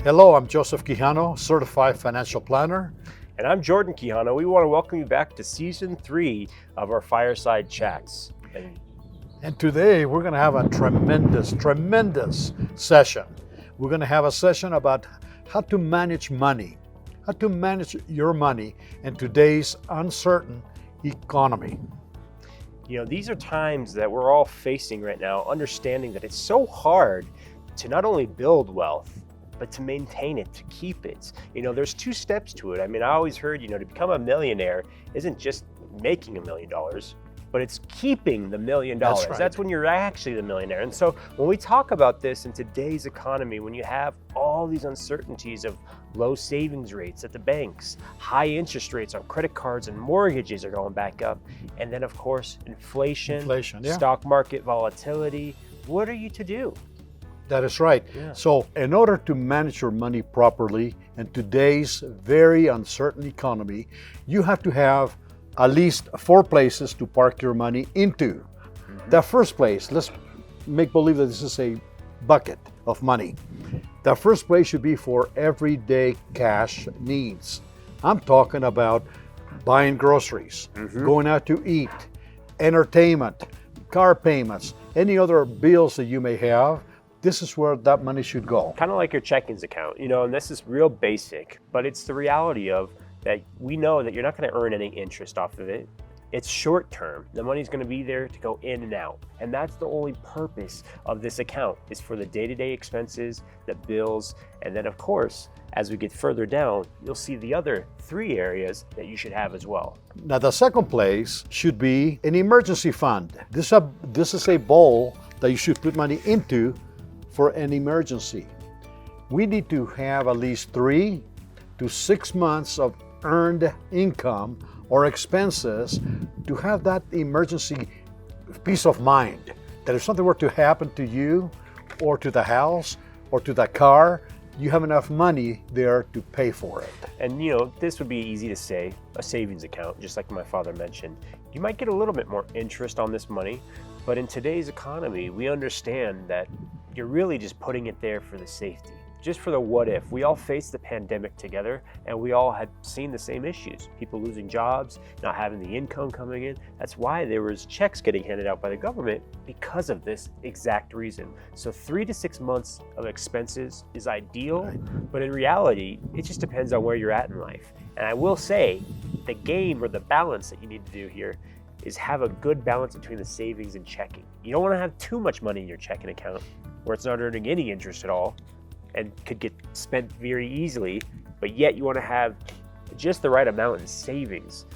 Hello, I'm Joseph Quijano, Certified Financial Planner. And I'm Jordan Quijano. We want to welcome you back to Season 3 of our Fireside Chats. And today we're going to have a tremendous session. We're going to have a session about how to manage money, how to manage your money in today's uncertain economy. You know, these are times that we're all facing right now, understanding that it's so hard to not only build wealth, but to maintain it, to keep it. You know, there's two steps to it. I mean, I always heard, to become a millionaire isn't just making $1 million, but it's keeping the $1 million. That's right. That's when you're actually the millionaire. And so when we talk about this in today's economy, when you have all these uncertainties of low savings rates at the banks, high interest rates on credit cards and mortgages are going back up, and then of course, inflation, Yeah. stock market volatility, what are you to do? That is right. Yeah. So in order to manage your money properly in today's very uncertain economy, you have to have at least 4 places to park your money into. The first place, let's make believe that this is a bucket of money. The first place should be for everyday cash needs. I'm talking about buying groceries, going out to eat, entertainment, car payments, any other bills that you may have. This is where that money should go. Kind of like your checkings account, and this is real basic, but it's the reality of that we know that you're not going to earn any interest off of it. It's short term. The money's going to be there to go in and out. And that's the only purpose of this account, is for the day-to-day expenses, the bills, and then of course, as we get further down, you'll see the other 3 areas that you should have as well. Now the second place should be an emergency fund. This is a bowl that you should put money into for an emergency. We need to have at least 3 to 6 months of earned income or expenses to have that emergency peace of mind that if something were to happen to you or to the house or to the car, you have enough money there to pay for it. And this would be easy to say, a savings account, just like my father mentioned. You might get a little bit more interest on this money, but in today's economy, we understand that you're really just putting it there for the safety, just for the what if. We all faced the pandemic together and we all had seen the same issues. People losing jobs, not having the income coming in. That's why there was checks getting handed out by the government, because of this exact reason. So 3 to 6 months of expenses is ideal, but in reality, it just depends on where you're at in life. And I will say, the game or the balance that you need to do here is have a good balance between the savings and checking. You don't want to have too much money in your checking account where it's not earning any interest at all and could get spent very easily, but yet you want to have just the right amount in savings.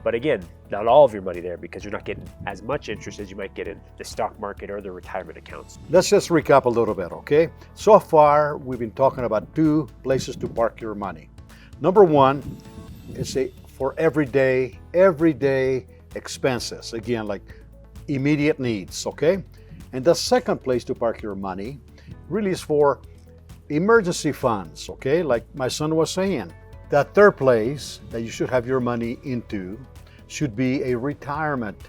But again, not all of your money there, because you're not getting as much interest as you might get in the stock market or the retirement accounts. Let's just recap a little bit, okay? So far, we've been talking about 2 places to park your money. Number 1 is for everyday expenses, again, like immediate needs, okay? And the second place to park your money really is for emergency funds, okay? Like my son was saying. The third place that you should have your money into should be a retirement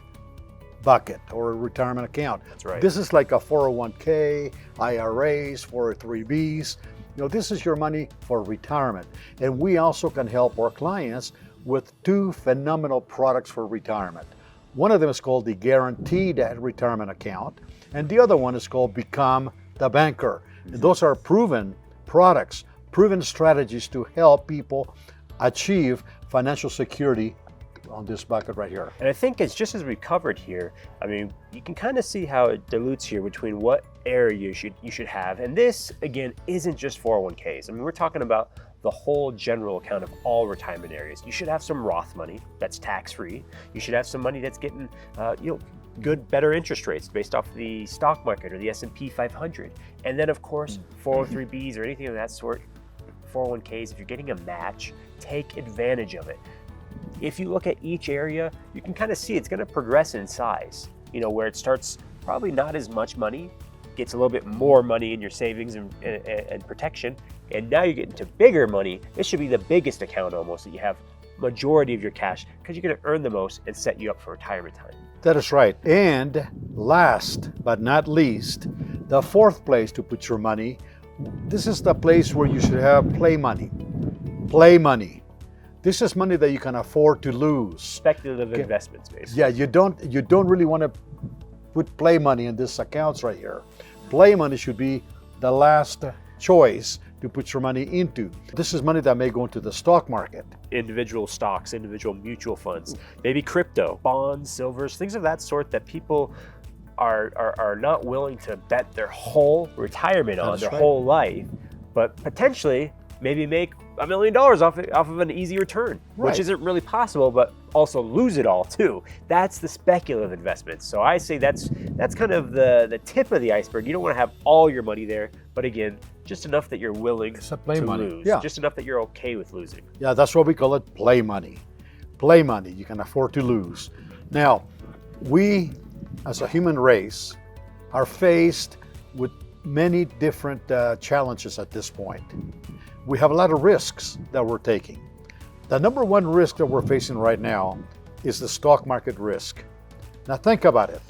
bucket or a retirement account. That's right. This is like a 401k, IRAs, 403bs. This is your money for retirement. And we also can help our clients with 2 phenomenal products for retirement. One of them is called the Guaranteed Retirement Account, and the other one is called Become the Banker. And those are proven products, proven strategies to help people achieve financial security on this bucket right here. And I think it's just as we covered here, I mean, you can kind of see how it dilutes here between what area you should have. And this, again, isn't just 401ks. I mean, we're talking about the whole general account of all retirement areas. You should have some Roth money that's tax-free. You should have some money that's getting, better interest rates based off the stock market or the S&P 500. And then, of course, 403bs or anything of that sort, 401ks, if you're getting a match, take advantage of it. If you look at each area, you can kind of see it's going to progress in size, where it starts probably not as much money, gets a little bit more money in your savings and protection, and now you're getting to bigger money. This should be the biggest account almost that you have majority of your cash, because you're going to earn the most and set you up for retirement time. That is right. And last but not least, the fourth place to put your money this is the place where you should have play money. Play money. This is money that you can afford to lose. Speculative investments, basically. Yeah, you don't really want to put play money in these accounts right here. Play money should be the last choice to put your money into. This is money that may go into the stock market. Individual stocks, individual mutual funds, maybe crypto, bonds, silvers, things of that sort that people are not willing to bet their whole retirement on, their whole life, but potentially maybe make $1 million off of an easy return, which isn't really possible, but also lose it all too. That's the speculative investments. So I say that's kind of the tip of the iceberg. You don't want to have all your money there, but again, just enough that you're willing to lose. Yeah. Just enough that you're okay with losing. Yeah, that's what we call it, play money. Play money, you can afford to lose. Now, we as a human race are faced with many different challenges at this point. We have a lot of risks that we're taking. The number one risk that we're facing right now is the stock market risk. Now think about it.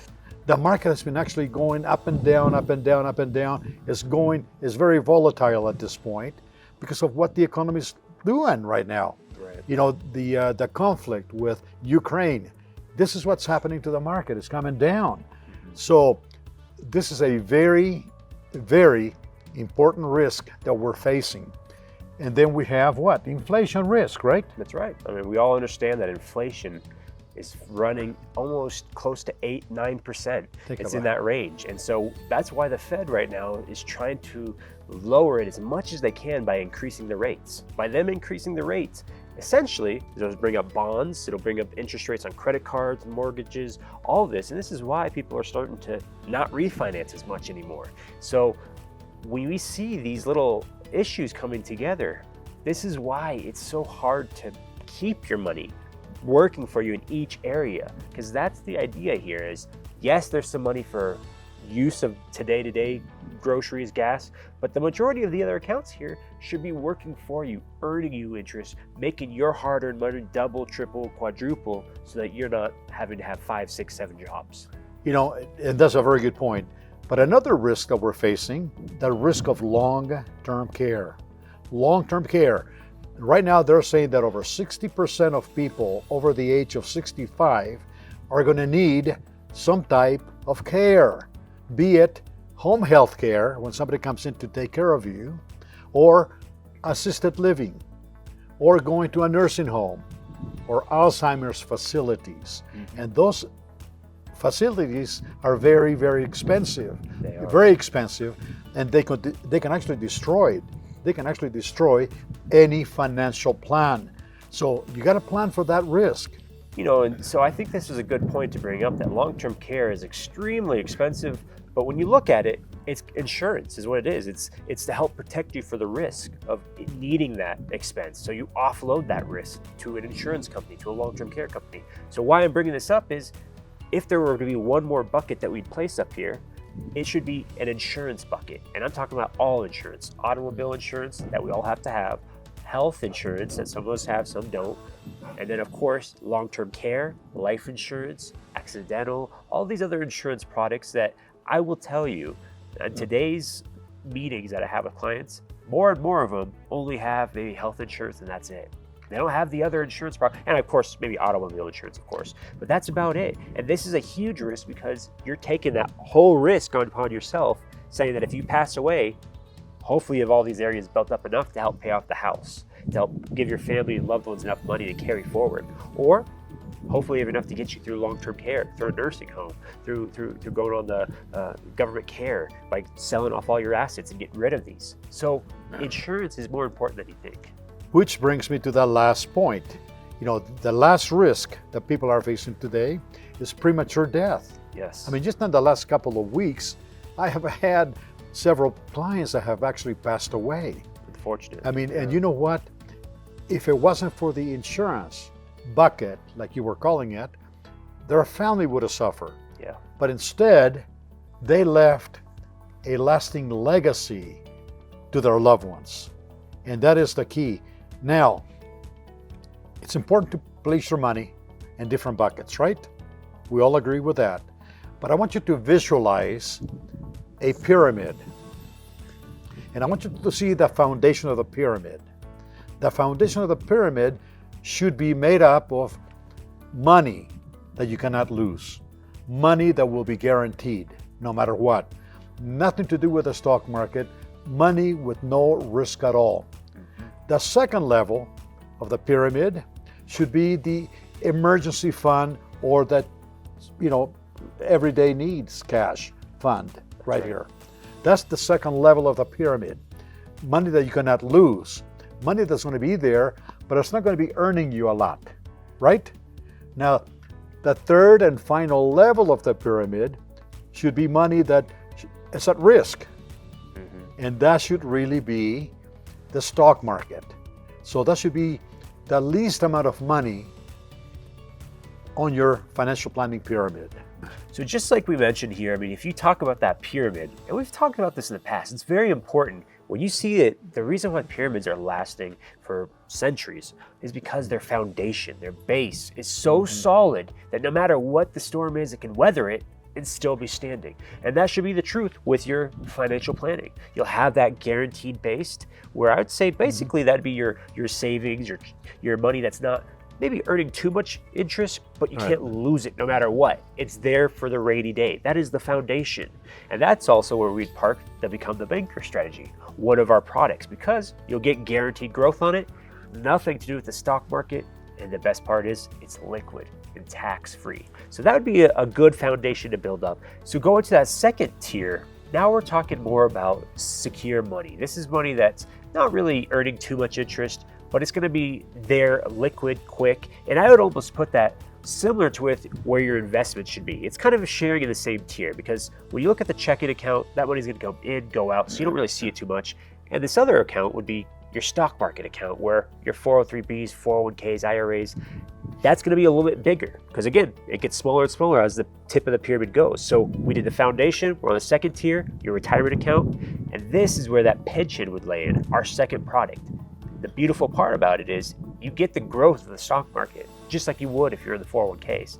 The market has been actually going up and down, up and down, up and down. It's very volatile at this point because of what the economy is doing right now. Right. You know, the conflict with Ukraine. This is what's happening to the market. It's coming down. So this is a very, very important risk that we're facing. And then we have what? Inflation risk, right? That's right. I mean, we all understand that inflation is running almost close to 8-9%. It's in that range. And so that's why the Fed right now is trying to lower it as much as they can by increasing the rates. By them increasing the rates, essentially, it'll bring up bonds, it'll bring up interest rates on credit cards, mortgages, all of this. And this is why people are starting to not refinance as much anymore. So when we see these little issues coming together, this is why it's so hard to keep your money working for you in each area, because that's the idea here is, yes, there's some money for use of today groceries, gas, but the majority of the other accounts here should be working for you, earning you interest, making your hard-earned money double, triple, quadruple, so that you're not having to have 5, 6, 7 jobs. You know, and that's a very good point. But another risk that we're facing, the risk of long-term care. Long-term care. Right now, they're saying that over 60% of people over the age of 65 are going to need some type of care, be it home health care when somebody comes in to take care of you, or assisted living, or going to a nursing home, or Alzheimer's facilities. And those facilities are very, very expensive. They are. Very expensive, and they can actually destroy it. They can actually destroy any financial plan. So you got to plan for that risk. You know, and so I think this is a good point to bring up, that long-term care is extremely expensive, but when you look at it, it's insurance is what it is. It's to help protect you for the risk of needing that expense. So you offload that risk to an insurance company, to a long-term care company. So why I'm bringing this up is, if there were to be one more bucket that we'd place up here, it should be an insurance bucket. And I'm talking about all insurance, automobile insurance that we all have to have, health insurance that some of us have, some don't, and then of course, long-term care, life insurance, accidental, all these other insurance products that I will tell you, in today's meetings that I have with clients, more and more of them only have maybe health insurance and that's it. They don't have the other insurance product, and of course, maybe automobile insurance, of course, but that's about it. And this is a huge risk because you're taking that whole risk upon yourself, saying that if you pass away, hopefully you have all these areas built up enough to help pay off the house, to help give your family and loved ones enough money to carry forward. Or hopefully you have enough to get you through long-term care, through a nursing home, through going on the government care, by selling off all your assets and getting rid of these. So insurance is more important than you think. Which brings me to that last point. You know, the last risk that people are facing today is premature death. Yes. I mean, just in the last couple of weeks, I have had several clients that have actually passed away. Unfortunate. I mean, and you know what? If it wasn't for the insurance bucket, like you were calling it, their family would have suffered. Yeah. But instead, they left a lasting legacy to their loved ones. And that is the key. Now, it's important to place your money in different buckets, right? We all agree with that. But I want you to visualize a pyramid. And I want you to see the foundation of the pyramid. The foundation of the pyramid should be made up of money that you cannot lose, money that will be guaranteed no matter what. Nothing to do with the stock market, money with no risk at all. The second level of the pyramid should be the emergency fund, or that, everyday needs cash fund right here. That's the second level of the pyramid. Money that you cannot lose, money that's going to be there, but it's not going to be earning you a lot, right? Now, the third and final level of the pyramid should be money that is at risk. And that should really be the stock market. So that should be the least amount of money on your financial planning pyramid. So just like we mentioned here, if you talk about that pyramid, and we've talked about this in the past, it's very important. When you see it, the reason why pyramids are lasting for centuries is because their foundation, their base is so solid that no matter what the storm is, it can weather it and still be standing. And that should be the truth with your financial planning. You'll have that guaranteed base, where I would say basically that'd be your savings, your money that's not maybe earning too much interest, but you can't lose it no matter what. It's there for the rainy day. That is the foundation. And that's also where we'd park the Become the Banker strategy, one of our products, because you'll get guaranteed growth on it, nothing to do with the stock market, and the best part is it's liquid and tax-free. So that would be a good foundation to build up. So going to that second tier, now we're talking more about secure money. This is money that's not really earning too much interest, but it's going to be there, liquid, quick. And I would almost put that similar to with where your investment should be. It's kind of sharing in the same tier, because when you look at the checking account, that money's going to go in, go out, so you don't really see it too much. And this other account would be your stock market account, where your 403bs, 401ks, IRAs, that's going to be a little bit bigger, because again, it gets smaller and smaller as the tip of the pyramid goes. So we did the foundation, we're on the second tier, your retirement account, and this is where that pension would lay in, our second product. The beautiful part about it is you get the growth of the stock market, just like you would if you're in the 401ks,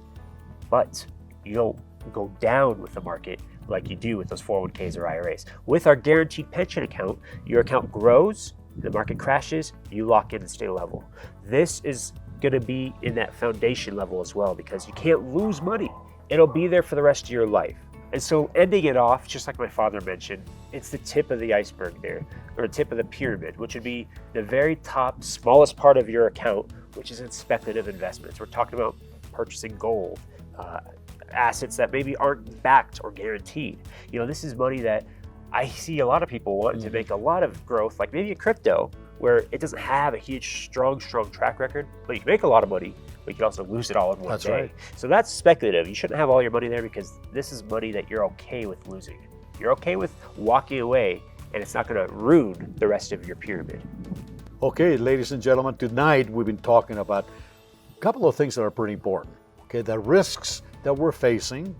but you don't go down with the market like you do with those 401ks or IRAs. With our guaranteed pension account, your account grows, the market crashes, you lock in and stay level. This is going to be in that foundation level as well, because you can't lose money. It'll be there for the rest of your life. And so ending it off, just like my father mentioned, it's the tip of the iceberg there, or the tip of the pyramid, which would be the very top, smallest part of your account, which is in speculative investments. We're talking about purchasing gold, assets that maybe aren't backed or guaranteed. This is money that I see a lot of people wanting to make a lot of growth, like maybe a crypto, where it doesn't have a huge, strong track record, but you can make a lot of money, but you can also lose it all in one day. Right. So that's speculative. You shouldn't have all your money there, because this is money that you're okay with losing. You're okay with walking away, and it's not going to ruin the rest of your pyramid. Okay, ladies and gentlemen, tonight we've been talking about a couple of things that are pretty important. Okay, the risks that we're facing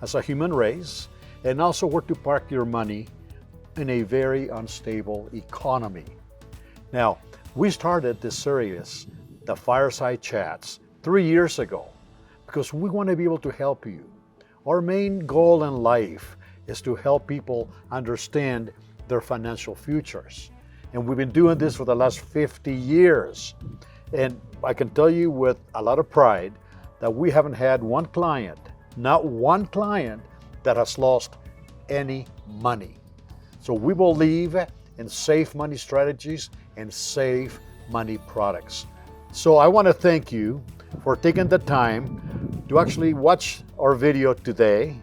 as a human race, and also where to park your money in a very unstable economy. Now, we started this series, the Fireside Chats, 3 years ago, because we want to be able to help you. Our main goal in life is to help people understand their financial futures. And we've been doing this for the last 50 years. And I can tell you with a lot of pride that we haven't had one client, not one client, that has lost any money. So we believe in safe money strategies and safe money products. So I want to thank you for taking the time to actually watch our video today.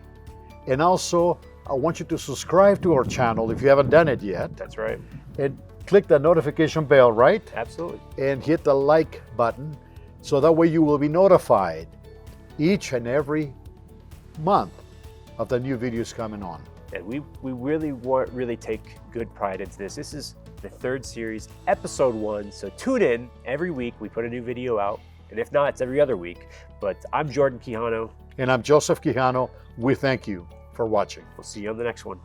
And also, I want you to subscribe to our channel if you haven't done it yet. That's right. And click the notification bell, right? Absolutely. And hit the like button, so that way you will be notified each and every month of the new videos coming on. And we really take good pride into this. This is the third series, episode 1. So tune in every week. We put a new video out. And if not, it's every other week. But I'm Jordan Quijano. And I'm Joseph Quijano. We thank you for watching. We'll see you on the next one.